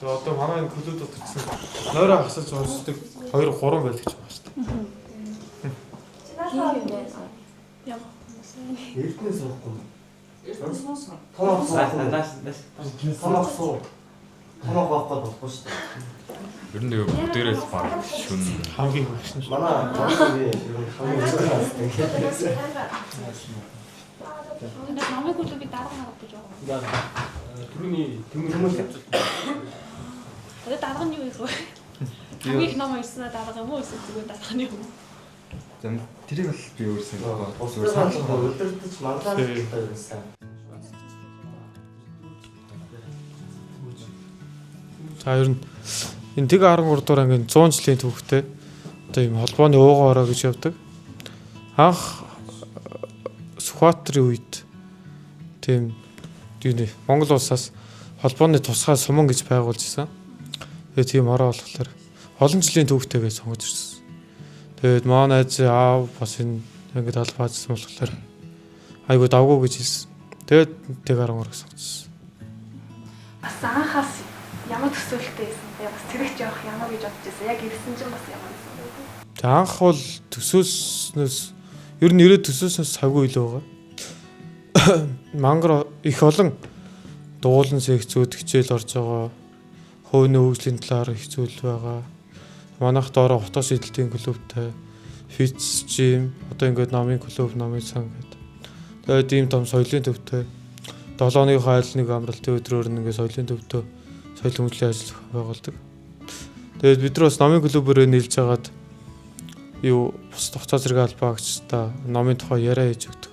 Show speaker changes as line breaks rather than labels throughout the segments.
Тэгээ одоо манай энэ клуб дотор нойроо хасаж уншдаг 2 3 байдаг ч байна шүү дээ.
Эрдэнэ суухгүй.
Эрдэнэ суусан.
Тоноох суу. Тоноох байхгүй болохгүй шүү дээ.
Ер нь нэг бүгдээрээс баг шүн
Хамгийн хөвшин шүү.
Манай хамгийн хамгийн
намайг үлээ би дараа харах гэж байгаа.
Түрүүний тэмүүлмэл
Одоо дараа нь юу вэ? Хамгийн ном ирсэн дараа юм уу эсвэл зүгээр дараа нь юу?
зам тэрийг бол би өөрсдөө
Зүгээр санал өдөртөж манлаа гэсэн.
За ер нь энэ тэг 13 дугаар ангийн 100 жилийн түүхтэй одоо юм холбооны уугаа ороо гэж явдаг. Анх Сүхбаатарын үед тийм юуны Монгол улсаас холбооны тусгай суман гэж байгуулж исэн. Тэгээ тийм ороо болохоор олон жилийн түүхтэйгээ сонгож ирсэн. Тэгээд манай найз аав бас энэ ингээд албаажсан болохоор айгуу давгүй гэж хэлсэн. Тэгээд тэг 13-ыг сонгосон.
Бас анхаас ямар төсөөлттэй байсан бэ? Бас зэрэгч явах ямар гэж бодож байсан. Яг ирсэн чинь бас ямар байсан бэ?
Тэг анх бол төсөөснөөс ер нь ирээд төсөөснөөс цавгүй илүү байгаа. Мангар их олон дуулан секцүүд хичээл орж байгаа. Хууны хөгжлийн талаар их зүйл байгаа. Манайх доороо хотоос эдэлтийн клубтай фитс жим одоо ингээд намын клуб намын сан гэдэг. Тэгээд ийм том соёлын төвтэй 7-ны хайлтныг амралтын өдрөөр нь ингээд соёлын төвтэй соёл хөгжлийн ажил байгуулдаг. Тэгээд бид нар бас намын клубээр нийлж хагаад юу бус тогтоо зэрэг албаагчдаа номын тухай яриа хийж өгдөг.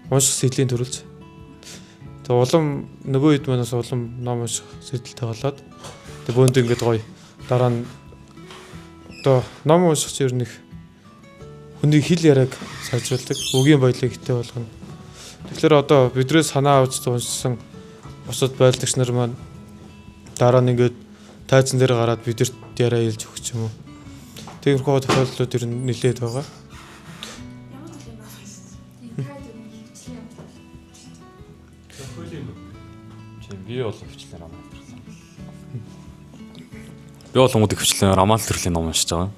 Унших сэдлийн төрүүлж. Тэгээ улам нөгөө хэд манаас улам ном унших сэдэлтэй болоод тэгээ бөөнд ингээд гоё дараа нь одоо ном унших чинь ер нь их хүний хэл яриаг сайжруулдаг, үгийн баялаг ихтэй болгоно. Тэгэхээр одоо бидрээс санаа авч уншсан бусад байлдагч нар маань дараа нь ингээд тайзан дээр гараад бидэрт яриа хэлж өгч юм уу. Тиймэрхүү тохиолдлууд ер нь нэлээд байгаа.
Ямар төлөв нас байсан?
би бол хвчлэн роман төрсөн. Би бол хүмүүс хвчлэн роман төрлийн ном уншиж байгаа.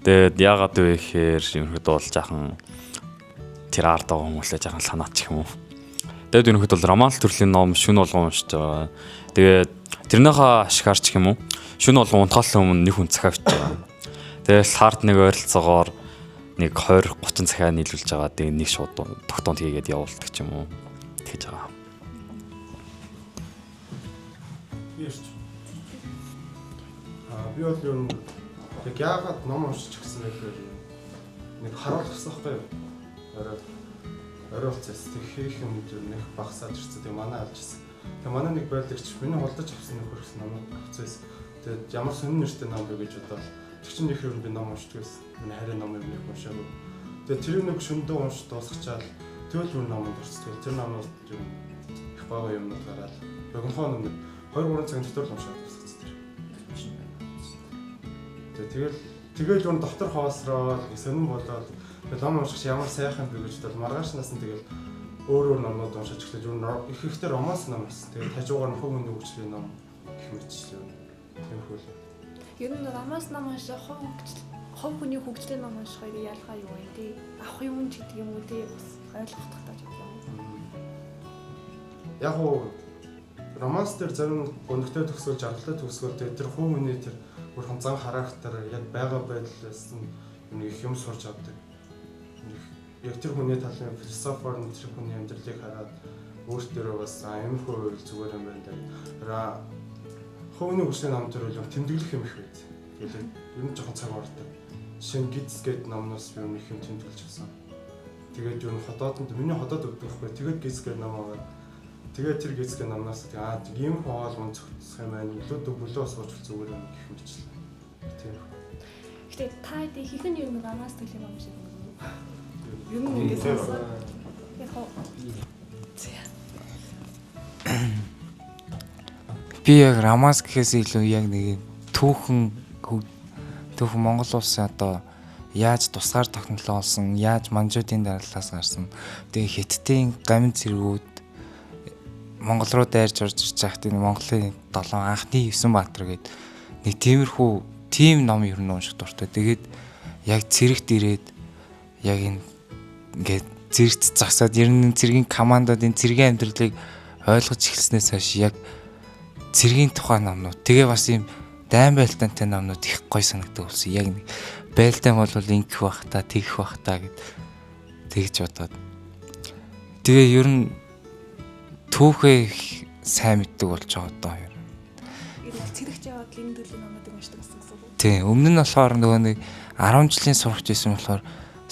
Тэгээд яагаад вэ гэхээр ерөнхийдөө бол жаахан тэр арт байгаа хүмүүсээ жаахан санаач юм уу. Тэгээд ерөнхийдөө бол роман төрлийн ном шүн болгон уншиж байгаа. Тэгээд тэрнийхээ ашиглаарч юм уу. Шүн болгон унтахаас өмнө нэг хүн цахиа авч байгаа. Тэгээд сард нэг ойролцоогоор нэг 20 30 цахиа нийлүүлж байгаа. Тэгээд нэг шууд тогтоонд хийгээд явуулдаг ч юм уу. Тэгж байгаа.
Би бол ер нь яг яагаад ном уншиж гисэн бэ гэхээр нэг харуулах гэсэн байхгүй юу? Орой болцсон. Тэг хийх юм ер нь их багасаад ирсэн. Тэг манай алж ирсэн. Тэг манай нэг байлгч миний холдож авсан нөхөр гэсэн ном авчихсан. Тэгээд ямар сонин нэртэй ном бэ гэж бодоод тэг чинь их юм би ном уншдаг байсан. Миний харин ном юм нэг уншаагүй. Тэгээд тэр нэг шөндөө унш дуусгачаал тэгэл бүр номонд орсон. Тэр номоос ер нь их бага юмнууд гараад богинохон нэг 2-3 цагийн дотор л уншаад дуусгацсан. Тэгэл юу доктор хоосроо сонирн болоод ном унших ямар сайхан бэ гэж бодоод маргааш нас нь тэгэл өөр номнууд уншиж эхлэж их ихтэй романс ном уншсан. Тэгээд хажуугаар нь хувийн хөгжлийн ном гэх мэтчлээ. Тийм хөл.
Ер нь романс ном унших хувь хүний хөгжлийн ном уншихыг ялгаа юу вэ тий? Авах юм ч гэдэг юм уу тий? Бас ойлгох тахтаж байна.
Яг уу романс дээр зарим өндөгтэй төгсгөл жаргалтай төгсгөл тэр хувь хүний тэр бүрхэн зан характер яг байгаа байдлаас нь их юм сурч авдаг. Яг тэр хүний талын философор нь тэр хүний амьдралыг хараад өөртөө бас амар хөө зүгээр юм байна даа. Хувийн хөгжлийн ном төр бол тэмдэглэх юм их байд. Тэгэл ер нь жоохон цаг ордог. Жишээ нь гидс гэдэг номноос би юм их юм тэмдэглэж авсан. Тэгээд ер нь хотоодонд миний хотоод өгдөхгүй. Тэгээд гидс гэдэг ном аваад тэгээд тэр гидс гэдэг номноос ийм хоол мөн зөвхөсөх юм байна. Илүү бүлөө сууж зүгээр юм гэх мэтчлээ. Тийм.
Гэтэ та хэд хийх нь ер нь романс төлөв юм шиг юм. Ер нь ингэ сонсон. Яг хоо.
Би яг романс гэхээс илүү яг нэг түүхэн Монгол улсын одоо яаж тусгаар технологи олсон, яаж манжуудын дарааллаас гарсан. Тэгээ хиттийн гамин зэргүүд Монгол руу дайрж орж ирж байхад энэ Монголын 7 анхны 9 баатар гээд нэг тиймэрхүү тим ном ер нь унших дуртай. Тэгээд яг цэрэгт ирээд яг ингээд цэрэгт засаад ер нь цэргийн командод энэ цэргийн амьдралыг ойлгож эхэлснээс хойш яг цэргийн тухай номнууд тэгээ бас ийм дайн байлдаантай номнууд их гой санагддаг болсон. Яг нэг байлдаан бол ингэх бах та тэгэх бах та гэд тэгж бодоод. Тэгээ ер нь түүхээ сайн мэддэг болж байгаа одоо ер нь.
Ирэл цэрэгч яваад энэ төрлийн номыг уншдаг гэсэн үг.
Тийм, өмнө нь болохоор нөгөө нэг 10 жилийн сурагч байсан болохоор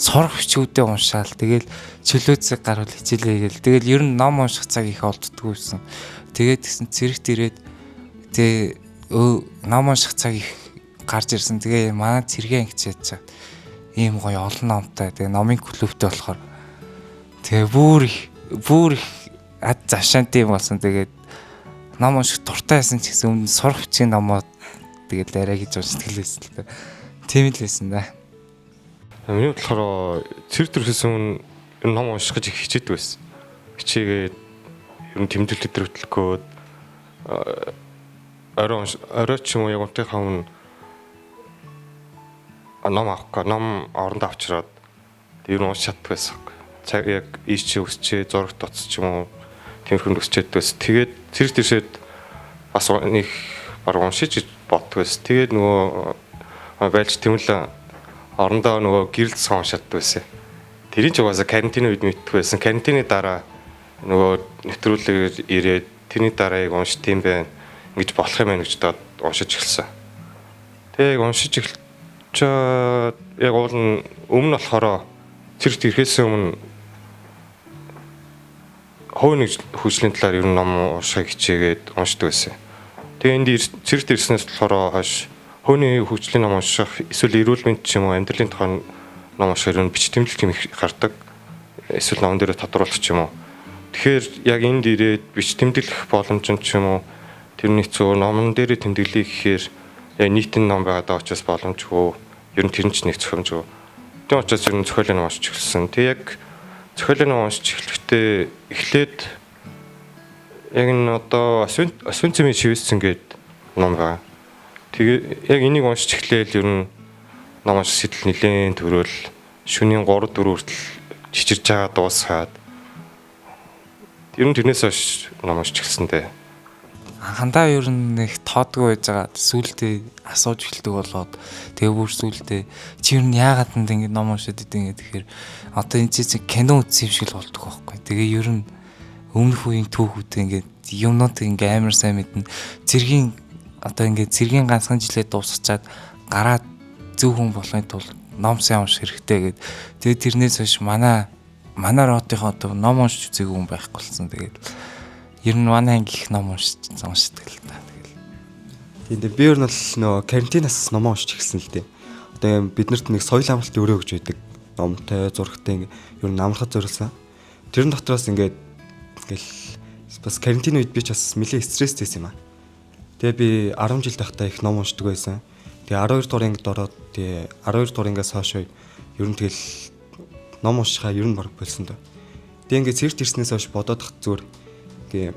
сурах бичгүүдээ уншаал. Тэгэл чөлөөцөг гарвал хичээлээ гээл. Тэгэл ер нь ном унших цаг их олддгүй байсан. Тэгээд гэсэн цэрэгт ирээд тэгээ ном унших цаг их гарч ирсэн. Тэгээ манай цэргийн ангич яаж ийм гоё олон номтой. Тэгээ номын клубтэй болохоор тэгээ бүр их ад завшаантай юм болсон. Тэгээд ном унших дуртай байсан ч гэсэн өмнө сурах бичгийн номоо тэгээд арай гэж уншдаг лээсэн л дээ. Тийм л байсан да.
Миний болохоор цэрэг төрхөөс өмнө ном унших гэж их хичээдэг байсан. Хичээгээд ер нь тэмдэглэлт төр хөтлөхөд орой ч юм уу яг унтахаа өмнө ном авахгүй ном орондоо авчираад ер нь уншиж чаддаг байсан. Цаг яг ийч өсчээ зурагт тоцч юм уу тиймэрхүү өсчээд байсан. Тэгээд цэрэг төршөөд бас нэг баг уншиж боддог байсан. Тэгээд нөгөө байлж тэмүүлэн орондоо нөгөө гэрэл сон уншааддаг байсан. Тэрийн ч угаасаа карантин үед мэддэг байсан. Карантины дараа нөгөө нэвтрүүлгээр ирээд тэрний дараа яг уншд юм байна. Ингэж болох юм байна гэж доод уншиж эхэлсэн. Тэгээ яг уншиж эхэлж яг уул нь өмнө болохоор цэрэгт ирэхээс өмнө хууны хөгжлийн талаар ер нь ном уншихыг хичээгээд уншдаг байсан. Тэгээ энд цэрэгт ирснээс болохоор хойш хууны хөгжлийн ном унших эсвэл эрүүл мэнд ч юм уу амьдралын тухай ном унших ер нь бич тэмдэглэл юм их гардаг. Эсвэл номон дээр тодруулах ч юм уу. Тэгэхээр яг энд ирээд бич тэмдэглэх боломж ч юм уу тэрний хэцүү номон дээр тэмдэглэе гэхээр яг нийтийн ном байгаад байгаа учраас боломжгүй. Ер нь тэр нь ч нэг зохиомжгүй. Тийм учраас ер нь зохиолын ном уншиж эхэлсэн. Тэг яг зохиолын ном уншиж эхлэхдээ эхлээд яг энэ одоо Освенцимийн шивэсцэн гээд ном байгаа. Тэгээ яг энийг уншиж эхлээл ер нь ном унших сэтэл нэлээд төрөөл шөнийн 3-4 хүртэл чичирж байгаа дуусгаад ер нь тэрнээс хойш ном уншиж эхэлсэндээ.
Анхандаа ер нь их тоодгүй байж байгаа. Сүүлдээ асууж эхэлдэг болоод тэгээ бүр сүүлдээ чи ер нь яагаад ингэ ном уншаад идэв гэхээр одоо энэ чинь кино үзсэн юм шиг л болдог байхгүй. Тэгээ ер нь өмнөх үеийн түүхүүд ингээд юмнууд ингээ амар сайн мэднэ. Цэргийн одоо ингээ цэргийн ганцхан жилээ дуусчаад гараад зөв хүн болохын тулд ном сайн унших хэрэгтэй гэд. Тэгээ тэрнээс хойш манай ротынхоо одоо ном уншиж үзээгүй хүн байхгүй болсон. Тэгээд ер нь манай анги их ном уншдаг л та.
Тийм дээ би ер нь л нөө карантинаас ном уншиж эхэлсэн л дээ. Одоо биднэрт нэг соёл амралт өрөө гэж байдаг. Номтой, зурагтай ер нь амархад зориулсан. Тэрэн дотроос ингээл бас карантин үед би ч бас нэлээд стресстэй байсан юм аа. Тэгээ би 10 жил тахтаа их ном уншдаг байсан. Тэгээ 12 дугаар ангид ороод тэгээ 12 дугаар ангиас хойш ер нь тэгэл ном уншихаа ер нь баг болсон доо. Тэгээ ингээд цэрт ирснээс хойш бодоод тах зүгээр гээ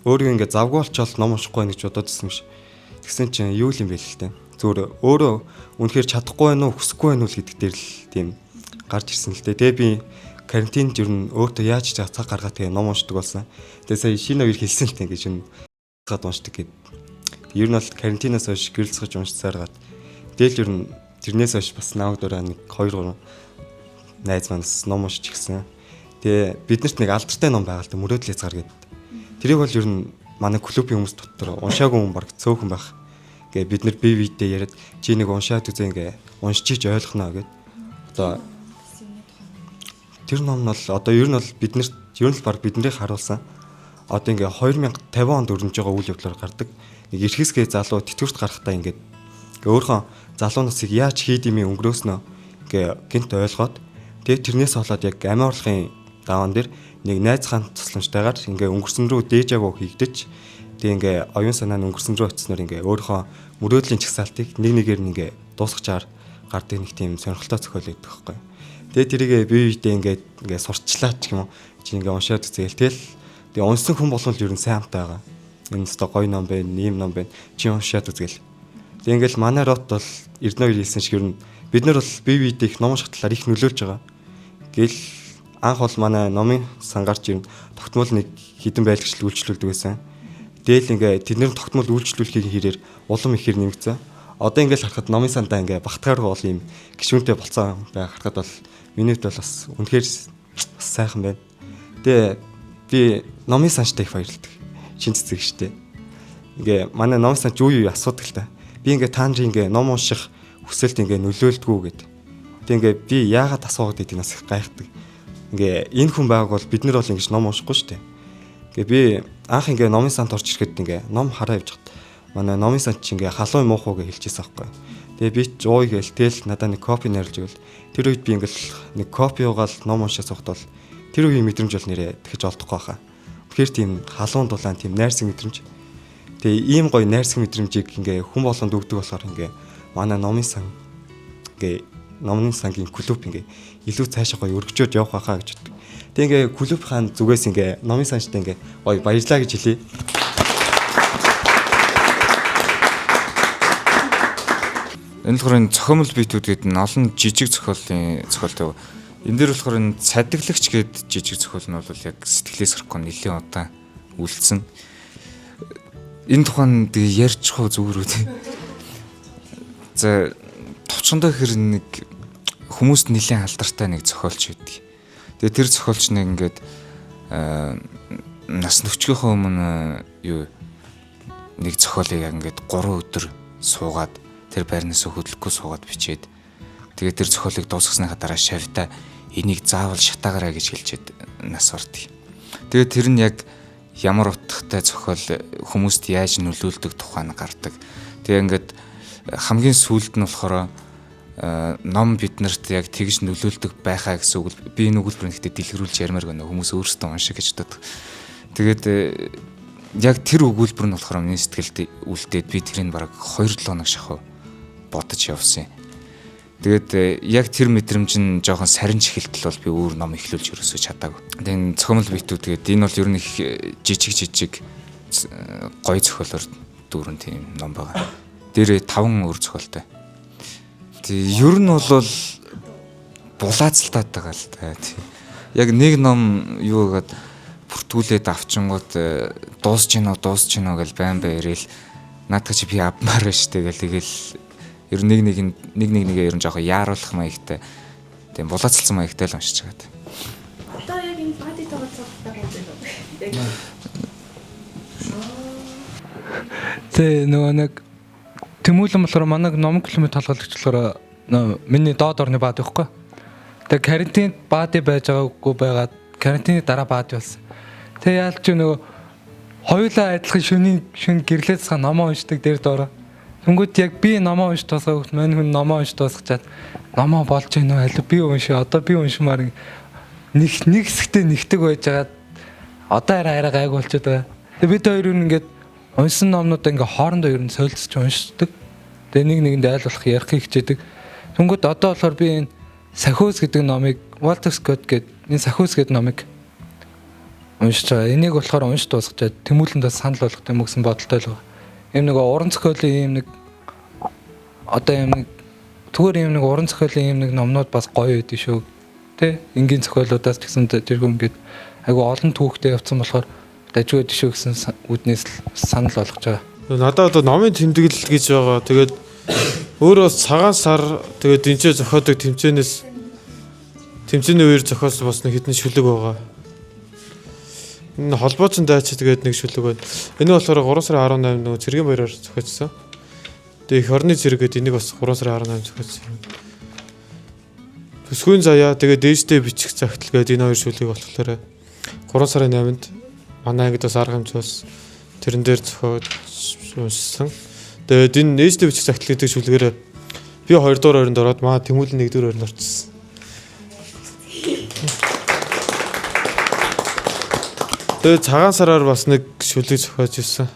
өөрөө ингээд завгүй болчоод ном уншихгүй байх гэж бодоод ирсэн юм шиг. Тэгсэн чинь юу юм бэ л те. Зүгээр өөрөө үнэхээр чадахгүй байх уу, хүсэхгүй байх уу л гэдэг дээр л тийм гарч ирсэн л те. Тэгээ би карантинд ер нь өөртөө яаж цаг гаргаад тэгээ ном уншдаг болсон. Тэгээ сая шинэ хоёр хэлсэн л те ингээд шинэ гад уншдаг гэд. Ер нь бол карантинаас хойш гэрэлцэж уншсаар гад. Тэгэл ер нь тэрнээс хойш бас намайг дөрөө нэг 2-3 найз манаас ном уншиж гисэн. Тэгээ биднэрт нэг алдартай ном байгаа л да мөрөөдөл хязгаар гэд. Тэрийг бол ер нь манай клубын хүмүүс дотор уншаагүй хүн баг цөөхөн байх. Гээ бид нар бие биедээ яриад чи нэг уншаад үзээ ингээ уншиж ойлгоно гэд. Одоо тэр ном нь бол одоо ер нь бол биднэрт ер нь л баг биднийг харуулсан. Одоо ингээ 2050 онд өрнөж байгаа үйл явдлаар гардаг. Нэг эрхэсгээ залуу тэтгэврт гарахтаа ингээ өөрхөн залуу насыг яаж хийдимээ өнгөрөөснөө ингээ гинт ойлгоод тэгээ тэрнээс болоод яг амиа орлогын даваан дээр нэг найз хаан тусламжтайгаар ингээ өнгөрсөн рүү дээжавөө хийгдэж тэгээ ингээ оюун санаа нь өнгөрсөн рүү очисноор ингээ өөрийнхөө мөрөөдлийн чагсаалтыг нэг нэгээр нь ингээ дуусгачаар гардаг нэг тийм сонирхолтой зохиол байдаг байхгүй. Тэгээ тэрийгээ бие биедээ ингээ сурчлаа ч юм уу чи ингээ уншаад үзээл тэгэл Тэгээ унсан хүн болгол ер нь сайн хамтаа байгаа. Энэ өстой гоё ном байна, ийм ном байна. Чи уншаад үзгээл. Тэгээ ингээл манай рот бол Эрдэнэ хэлсэн шиг ер нь бид нар бол бие биедээ их ном унших талаар их нөлөөлж байгаа. Гэл анх бол манай номын сангарч ер нь тогтмол нэг хідэн байлгачл үйлчлүүлдэг байсан. Дээл ингээ тэдний тогтмол үйлчлүүлэхийн хэрээр улам ихээр нэмэгдсэн. Одоо ингээл харахад номын сандаа ингээ багтгаар бол ийм гişүүнтэй болцсон байга харахад бол миний хувьд бол бас үнэхээр бас сайхан байна. Тэгээ би номын санчтай их баярлдаг. Шин цэцэг штэ. Ингээ манай номын санч юу юу асуудаг л та. Би ингээ та нарын ингээ ном унших хүсэлт ингээ нөлөөлдгүү гэд. Тэг ингээ би яагаад асуугаад байдгийг нас их гайхдаг. Ингээ энэ хүн байгааг бол бид нар бол ингэж ном уншихгүй штэ. Ингээ би анх ингээ номын санд орж ирэхэд ингээ ном хараа явж хат. Манай номын санд чи ингээ халуун муухай гэж хэлчихсэн аахгүй. Тэгээ би ч ууй гээл тэл надаа нэг копи найрлж ивэл тэр үед би ингээл нэг копи угаал ном уншиж сухад бол тэр үеийн мэдрэмж бол нэрээ тэгэж олдохгүй хаа. Тэгэхээр тийм халуун дулаан тийм найрсаг мэдрэмж. Тэгээ ийм гоё найрсаг мэдрэмжийг ингээ хүн болгонд өгдөг болохоор ингээ манай номын сан ингээ номын сангийн клуб ингээ илүү цаашаа гоё өргөжөөд явах байхаа гэж боддог. Тэгээ ингээ клуб хаан зүгээс ингээ номын санчтай ингээ гоё баярлаа гэж хэлье.
Энэ болохоор энэ цохимол биетүүд гэдэг нь олон жижиг зохиолтой. Энэ дээр болохоор энэ цадиглагч гэдэг жижиг зохиол нь бол яг сэтгэлээс гарахгүй нэлээд удаан үлдсэн. Энэ тухайн тэгээ ярьж хоо зүгээр үү. За товчондоо хэр нэг хүмүүст нэлээд алдартай нэг зохиолч байдаг. Тэгээ тэр зохиолч нэг ингээд нас нөхчгийнхөө өмнө юу нэг зохиолыг яг ингээд 3 өдөр суугаад тэр байрнаас хөдлөхгүй суугаад бичээд тэгээ тэр зохиолыг дуусгасныхаа дараа шавьта энийг заавал шатаагаарай гэж хэлчихэд нас ордгийг. Тэгээ тэр нь яг ямар утгатай зохиол хүмүүст яаж нөлөөлдөг тухай нь гардаг. Тэгээ ингээд хамгийн сүүлд нь болохоор ном биднэрт яг тэгж нөлөөлдөг байхаа гэсэн үг би энэ өгүүлбэрийг ихтэй дэлгэрүүлж ярмаар байна. Хүмүүс өөрсдөө уншиг гэж боддог. Тэгээд яг тэр өгүүлбэр нь болохоор миний сэтгэлд үлдээд би тэрийг бараг 2-7 хоног шахав бодож явсан. Тэгээд яг тэр мэдрэмж нь жоохон сарин чихэлтэл бол би өөр ном эхлүүлж ерөөсөө чадаагүй. Тэгээд цохимол битүү тэгээд энэ бол ер нь их жижиг гоё зохиолоор дүүрэн тийм ном байгаа. Дээрээ 5 өөр зохиолтой. Тэгээд ер нь бол булаацалтаад байгаа л та. Яг нэг ном юу гэгээд бүртгүүлээд авчингууд дуусч гинөө гэж байн ирээл наадах чи би авмаар байна штэ гэл тэгэл ер нь нэг ер нь жоохон яаруулах маягтай тийм булаацалсан маягтай л уншиж байгаа.
Одоо яг энэ бади тоглоцтой байгаа юм.
Тэ нөгөө нэг тэмүүлэн болохоор манай ном клубын толгойлогчлоор миний доод орны бади байхгүй. Тэгээ карантинд бади байж байгаагүй байгаад карантины дараа бади болсон. Тэгээ яалч нөгөө хоёулаа адилхан шүн гэрлээд цаа номоо уншдаг дээр доороо. Тэнгүүд яг би номоо уншиж тусгах мань хүн номоо уншиж тусгачаад номоо болж гэнэ үү аль би уншаа одоо би уншмаар нэг хэсэгтээ нэгдэг байж байгаа. Одоо арай гайг болчиход байгаа. Тэгээ бид хоёр нь ингээд уншсан номнуудаа ингээ хоорондоо ер нь солилцож уншдаг. Тэгээ нэгэнд айлуулах ярихыг хичээдэг. Тэнгүүд одоо болохоор би энэ Сахиус гэдэг номыг Walter Scott гэдэг энэ Сахиус гэдэг номыг уншиж байгаа. Энийг болохоор уншиж дуусгачаад тэмүүлэндээ санал болгох юм гэсэн бодолтой л байгаа. Ийм нэг уран зохиолын ийм нэг одоо ийм нэг зүгээр ийм нэг уран зохиолын ийм нэг номнууд бас гоё байдгийг шүү. Тэ? Энгийн зохиолуудаас ч гэсэн тэрхүү ингээд айгу олон түүхтэй явцсан болохоор дажгүй шүү гэсэн үднээс санал болгож байгаа.
Надад одоо номын тэмдэглэл гэж байгаа. Тэгээд өөрөө цагаан сар тэгээд энэчээ зохиодог тэмцээний үеэр зохиолсон бас нэг хэдэн шүлэг байгаа. Энэ холбооцон дайч тэгээд нэг шүлэг байна. Энэ болохоор 3 сарын 18 нөгөө цэргийн баяраар зохиоцсон. Тэгээд их орны цэрэг гэдэг энийг бас 3 сарын 18 зохиоцсон. Төсвийн заяа тэгээд дээжтэй бичих загтал гэдэг энэ хоёр шүлгийг болохоор 3 сарын 8-нд манай ангид бас арга хэмжээ бас тэрэн дээр зохиож уншсан. Тэгээд энэ нээжтэй бичих загтал гэдэг шүлгээр би 2 дугаар өрөнд ороод маа тэмүүлэн 1 дугаар өрөнд орчихсон. Тэгээд цагаан сараар бас нэг шүлэг зохиож ирсэн.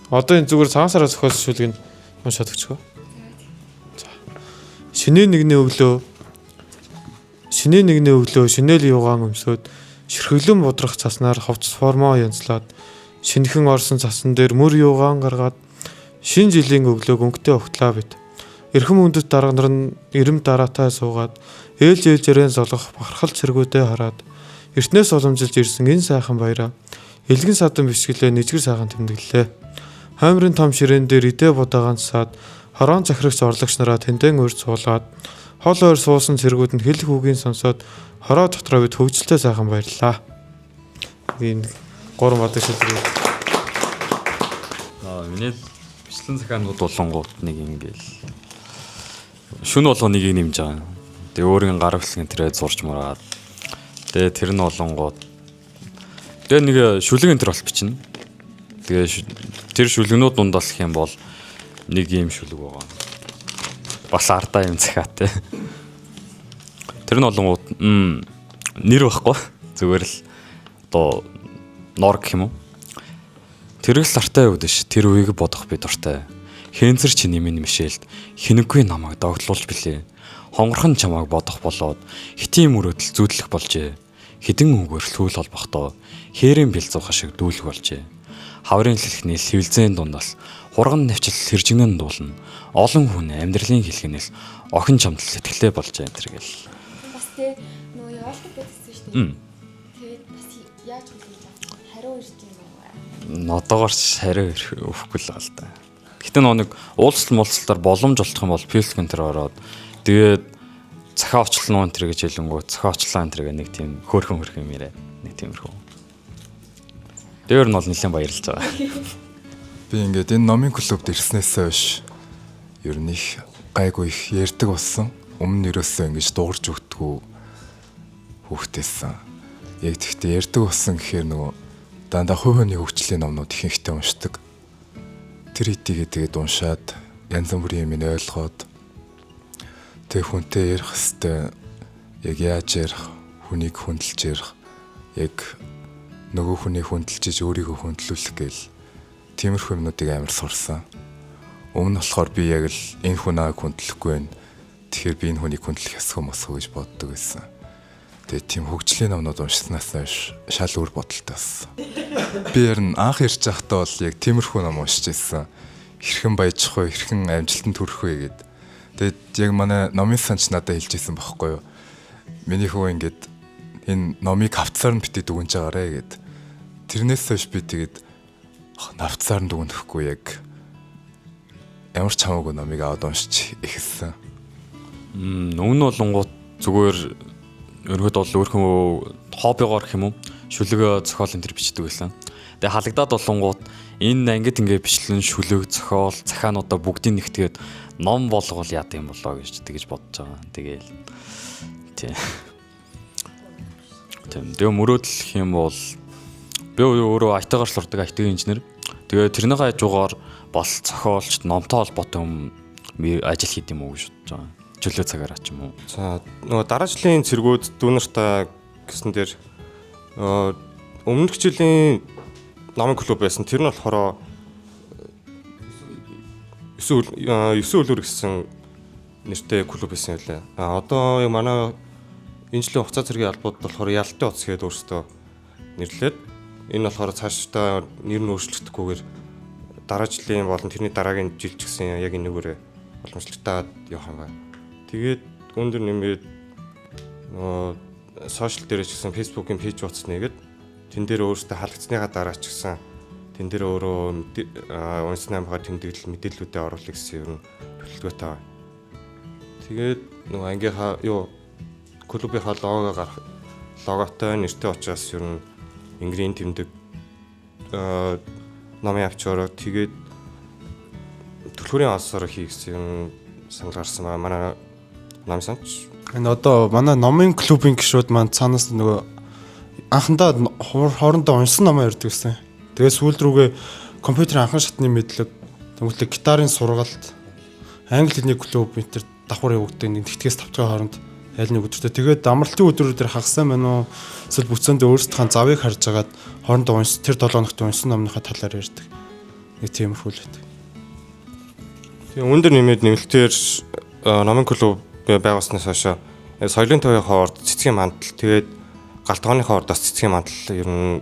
Одоо энэ зүгээр цагаан сараар зохиолсон шүлгийг уншаад өгчгөө. За. Шинэ нэгний өглөө шинээл юугаан өмсөд ширхэглэн будрах цаснаар ховц формоо янзлаад шинэхэн орсон цасан дээр мөр юугаан гаргаад шинэ жилийн өглөөг өнгөтэй өгтлаа бид. Эрхэм хүндэт дарга нар нь ирэм дараатай суугаад ээлж ээлжээрэн золох бахархал цэргүүдээ хараад эртнээс уламжилж ирсэн энэ сайхан баяраа элгэн садан бишгэлээ нэжгэр сайхан тэмдэглэлээ. Хоймрын том ширээн дээр идэ будаагаан саад хорон захирагч орлогч нараа тэндэн урьд суулгаад хол ойр суусан цэргүүд нь хэлэх үгийн сонсоод хороо дотроо бид хөвгөлтэй сайхан баярлаа. Энэ 3 модыг шилжүүлээ.
Миний бичлэн захианууд болонгууд нэг ингээл шүн болгоныг нэмж байгаа. Тэгээ өөрийн гар хөдлөн тэрээ зурж мураад. Тэгээ тэр нь болонгууд. Тэгээ нэг шүлэг энэ төр бол бичнэ. Тэгээ тэр шүлгнүүд дундаас гэх юм бол нэг юм шүлэг байгаа. Бас ардаа юм захиатай. Тэр нь болонгууд нэр байхгүй. Зүгээр л одоо нор гэх юм уу? Тэрэг л артай юу дэш. Тэр үеийг бодох би дуртай. Хэнцэр чи нэмэн мишэлд хинэггүй намайг догтлуулж билээ. Хонгорхон чамайг бодох болоод хитийн мөрөөдөл зүүдлэх болжээ. Хідэн үгээр сүүл холбохдоо хээрэн бэлзууха шиг дүүлэх болжээ. Хаврын хэлхний сэвэлзэн дундаас хурган навчил сэржигнэн дуулна. Олон хүн амьдралын хэлхнээс охин чамдал сэтгэлээ болжээ энэ гэл.
Бас тэ нөгөө яваалт байсан шүү дээ. Тэгээд бас яаж хэлж байгаа? Хариу ирж юм уу?
Одоогоор хариу өгөхгүй л гал та. Гэтэ нэг уулзалт муулцалтаар боломж олдох юм бол пилскен тэр ороод тэгээд цахаа очлон энэ гэж хэлэнгүү цахаа очлаа энэ нэг тийм хөөрхөн юм ярэ. Нэг тиймэрхүү. Дээр нь бол нэлээд баярлж байгаа.
Би ингээд энэ номын клубд ирснээсээ биш ер нь их гайгүй их ярьдаг болсон. Өмнө нэрөөсөө ингэж дуурж өгдөггүй хүүхдээсэн. Яг тэгтээ ярьдаг болсон гэхээр нөгөө дандаа хувийн хөгжлийн номнууд ихэнхдээ уншдаг. Тэр хэдийгээ тэгээд уншаад янз бүрийн юм ойлгоод тэг хүнтэй ярих хэвээр яг яаж ярих, хүнийг хүндэлж ярих, яг нөгөө хүнийг хүндэлж өөрийгөө хүндлүүлэх гээл тиймэрхүү юмнуудыг амар сурсан. Өмнө нь болохоор би яг л энэ хүнийг хүндлэхгүй байна. Тэгэхээр би энэ хүнийг хүндлэх ёсгүй мосгоо гэж боддог байсан. Тэгээд тийм хөгжлийн номнууд уншсанаас хойш шал өөр бодолтой болсон. Би ярин анх ирж байхдаа бол яг тиймэрхүү ном уншиж байсан. Хэрхэн баяжих вэ, хэрхэн амжилтанд хүрэх вэ гэд. Тэгээд яг манай номын санч надад хэлж ирсэн байхгүй юу. Миний хүү ингээд энэ номыг хавцаар нь битээ дүгнж байгаарэ гэд. Тэрнээс хойш би тэгээд навцаар нь дүгнэхгүй яг ямар ч хамаагүй номыг аваад уншиж эхэлсэн.
Өмнө болонгууд зүгээр өргөд бол өөрхөн хоббигоор гэх юм уу шүлэг зохиол энэ төр бичдэг байсан. Тэгээ халагдаад болонгууд энэ ангид ингээ бичлэн шүлэг зохиол захаануудаа бүгдийг нэгтгээд ном болгол яад юм болоо гэж тэгэж бодож байгаа. Тэгээл тийм. Тэгээ мөрөөдөл гэх юм бол би өөрөө IT-гаар л урдаг IT инженер. Тэгээ тэрнийг хажуугаар бас зохиолч номтой холбоотой ажил хийх юм уу гэж бодож байгаа. Чөлөө цагаараа ч юм уу.
За нөгөө дараа жилийн цэргүүд дүүнэртаа гэсэн дээр өмнөх жилийн номын клуб байсан. Тэр нь болохоор 9 үлгэр гэсэн нэртэй клуб байсан юм лээ. Одоо манай энэ жилийн хугацаа цэргийн албад болохоор ялтын утас гэдэг өөртөө нэрлээд энэ болохоор цаашдаа нэр нь өөрчлөгдөхгүйгээр дараа жилийн болон тэрний дараагийн жил ч гэсэн яг энэгээр боломжтой явах юм байна. Тэгээд өндөр нэмээд сошиал дээр ч гэсэн Facebook-ийн пэйж утас нэгээд тэн дээр өөрөөсөө халагдсныхаа дараа ч гэсэн тэн дээр өөрөө унсны амгаа тэмдэглэл мэдээллүүдээ оруулах гэсэн юм төлөвлөгөөтэй байна. Тэгээд нөгөө ангийнхаа клубийнхаа логотой нэртэй учраас ер нь Ингрийн тэмдэг номын авчаараа тэгээд төлхөрийн алсаар хийх гэсэн юм санал гарсан байна. Манай номын санч. Энэ одоо манай номын клубын гишүүд маань цаанаас нөгөө анхандаа хоорондоо уншсан номоо ярьдаг гэсэн. Тэгээд сүүл рүүгээ компьютерийн анхан шатны мэдлэг, тэгвэл гитарын сургалт, англи хэлний клуб энэ давхар явагддаг нэг тэгтгээс тавцгийн хооронд аль нэг өдөртөө тэгээд амралтын өдрүүд дээр хагасан байна уу? Эсвэл бүцэнд өөрсдийнхээ завыг харж агаад хоорондоо унш тэр 7 хоногт уншсан номныхаа талаар ярьдаг. Нэг тиймэрхүү л байдаг. Тэгээ өндөр нэмээд нэмэлтээр номын клуб байгуулснаас хойш соёлын төвийн хоорд цэцгийн мандал тэгээд
галтгооныхоо ордоос цэцгийн мандал ер нь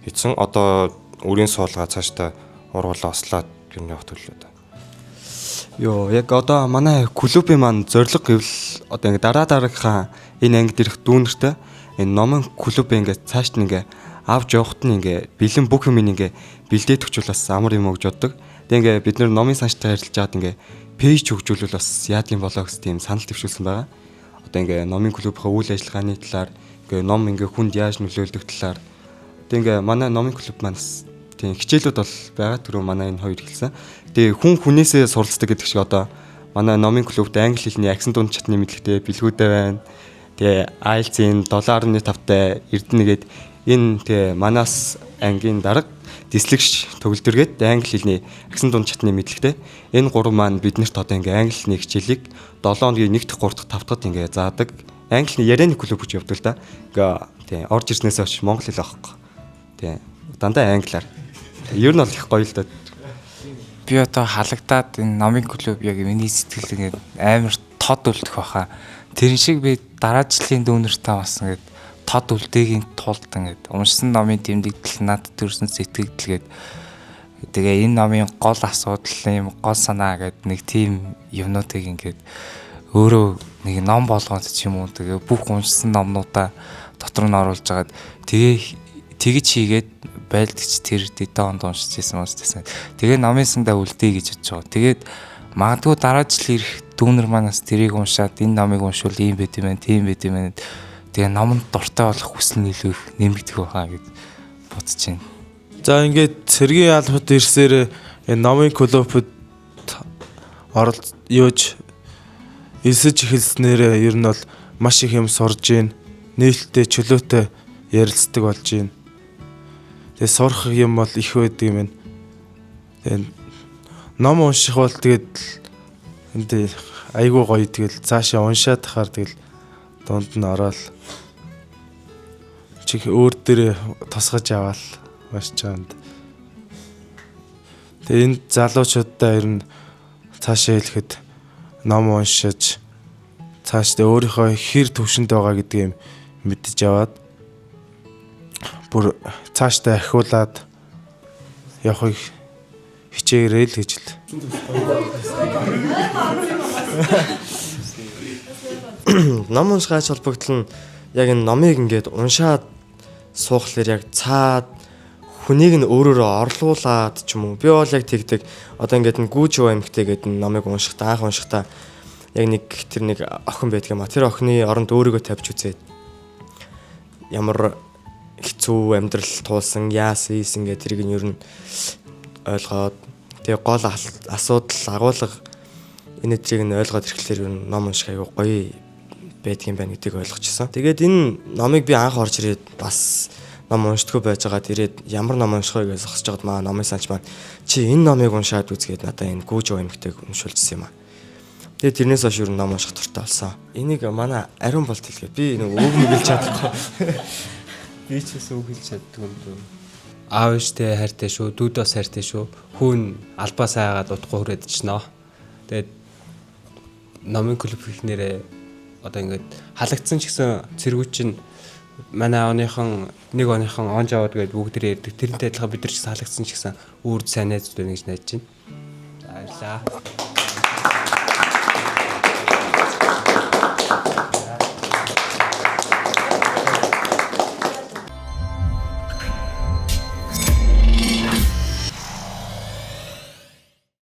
хийсэн. Одоо үрийн суулгаа цаашдаа ургуулаа ослаад ер нь явах төлөө да.
Йоо, яг одоо манай клубын маань зорилго гэвэл одоо ингээ дараагийнхаа энэ ангид ирэх дүүнертэй энэ номын клубын ингээ цаашд нь ингээ авч явахт нь ингээ бэлэн бүх юм ингээ бэлдээд өгчүүл бас амар юм өгж боддог. Тэгээ ингээ бид нэр номын санчтай харилцаж байгаад ингээ пэйж хөгжүүлвэл бас яадлын болоо гэсэн тийм санал төвшүүлсэн байгаа. Одоо ингээ номын клубийнхаа үйл ажиллагааны талаар ингээ ном ингээ хүнд яаж нөлөөлдөг талаар тэгээ ингээ манай номын клуб маань тийм хичээлүүд бол байгаа. Түрүү манай энэ хоёр хэлсэн. Тэгээ хүн хүнээсээ суралцдаг гэдэг шиг одоо манай номын клубт англи хэлний акцент дунд чатны мэдлэгтэй бэлгүүдээ байна. Тэгээ IELTS-ийн 7.5-тай Эрдэнэгээд энэ тэгээ манаас ангийн дарга дислэгч төгөлдөргээд англи хэлний акцент дунд чатны мэдлэгтэй. Энэ гурав маань биднэрт одоо ингээ англи хэлний хичээлийг 7 хоногийн 1 дахь 3 дахь 5 дахь ингээ заадаг. Англи хэлний ярианы клуб гэж явдаг л да. Ингээ тий орж ирснээс хойш монгол хэл авахгүй. Тий дандаа англиар. Ер нь бол их гоё л да.
Би одоо халагдаад энэ номын клуб яг миний сэтгэл ингээд амар тод үлдэх баха. Тэр шиг би дараа жилийн дүүнертэй бас ингээд тод үлдээгийн тулд ингээд уншсан номын тэмдэгдэл надад төрсэн сэтгэгдэлгээд тэгээ энэ номын гол асуудал юм гол санаа гэдэг нэг тийм юмнуудыг ингээд өөрөө нэг ном болгоод ч юм уу тэгээ бүх уншсан номнуудаа дотор нь оруулж агаад тэгж хийгээд байлдагч тэр дэдэ онд уншижсэн мөстэйсэн. Тэгээ номын сандаа үлдээ гэж бодож байгаа. Тэгээд магадгүй дараа жил ирэх дүүнер манаас тэрийг уншаад энэ номыг уншвал ийм байт юм байна, тийм байт юм байна. Тэгээ номонд дуртай болох хүсэл нь илүү их нэмэгдэх байхаа гэж бодож байна.
За ингээд цэргийн албад ирсээр энэ номын клубд юуж элсэж эхэлснээр ер нь бол маш их юм сурж гин, нээлттэй чөлөөтэй ярилцдаг болж гин. Тэгээ сурах юм бол их байдаг юм байна. Тэгээ ном унших бол тэгээд энд айгүй гоё тэгэл цаашаа уншаад тахаар тэгэл дунд нь ороод чих өөр дээр тусгаж аваад маш чанд. Тэгээ энэ залуучуудаа ер нь цаашаа хэлэхэд ном уншиж цаашдаа өөрийнхөө хэр төвшөнд байгаа гэдгийг мэдж аваад бүр цаашдаа ахиулаад явахыг хичээгээрэй л гэж л.
Ном уншихаач холбогдол нь яг энэ номыг ингээд уншаад суухлаар яг цаад хүнийг нь өөрөөрөө орлуулад ч юм уу. Би бол яг тэгдэг. Одоо ингээд н гүүж аймагтай гэдэг номыг уншихтаа анх уншихтаа яг нэг тэр нэг охин байдаг юм а. Тэр охины оронд өөрийгөө тавьж үзээд ямар хэцүү амьдрал туулсан яасан ийсэн гэх тэрийг нь ер нь ойлгоод тэгээ гол асуудал агуулга энэ тэрийг нь ойлгоод ирэхлээр ер нь ном унших аюу гоё байдгийн байна гэдгийг ойлгочихсон. Тэгээд энэ номыг би анх орж ирээд бас ном уншдаггүй байж байгаад ирээд ямар ном унших вэ гэж зогсож байгаад маа номын санч маань чи энэ номыг уншаад үзгээд надаа энэ гүүж аймагтайг уншуулжсэн юм аа. Тэгээд тэрнээс хойш ер нь ном унших дуртай болсон. Энийг манай ариун болт хэлгээд би нэг үг мэгэл чадахгүй.
Би ч гэсэн үг хэлж чаддаг юм дөө. Аав ээжтэй хайртай шүү, дүүд бас хайртай шүү. Хүүн албаа сайгаад утга хүрээд чноо. Тэгээд номын клуб ихнэрээ одоо ингээд халагдсан ч гэсэн цэргүүч нь манай оныхон нэг оныхон онж аваад гээд бүгдээ ярьдаг. Тэрнтэй адилхан бид нар ч халагдсан ч гэсэн үрд сайн найзууд байна гэж найдаж байна. За баярлаа.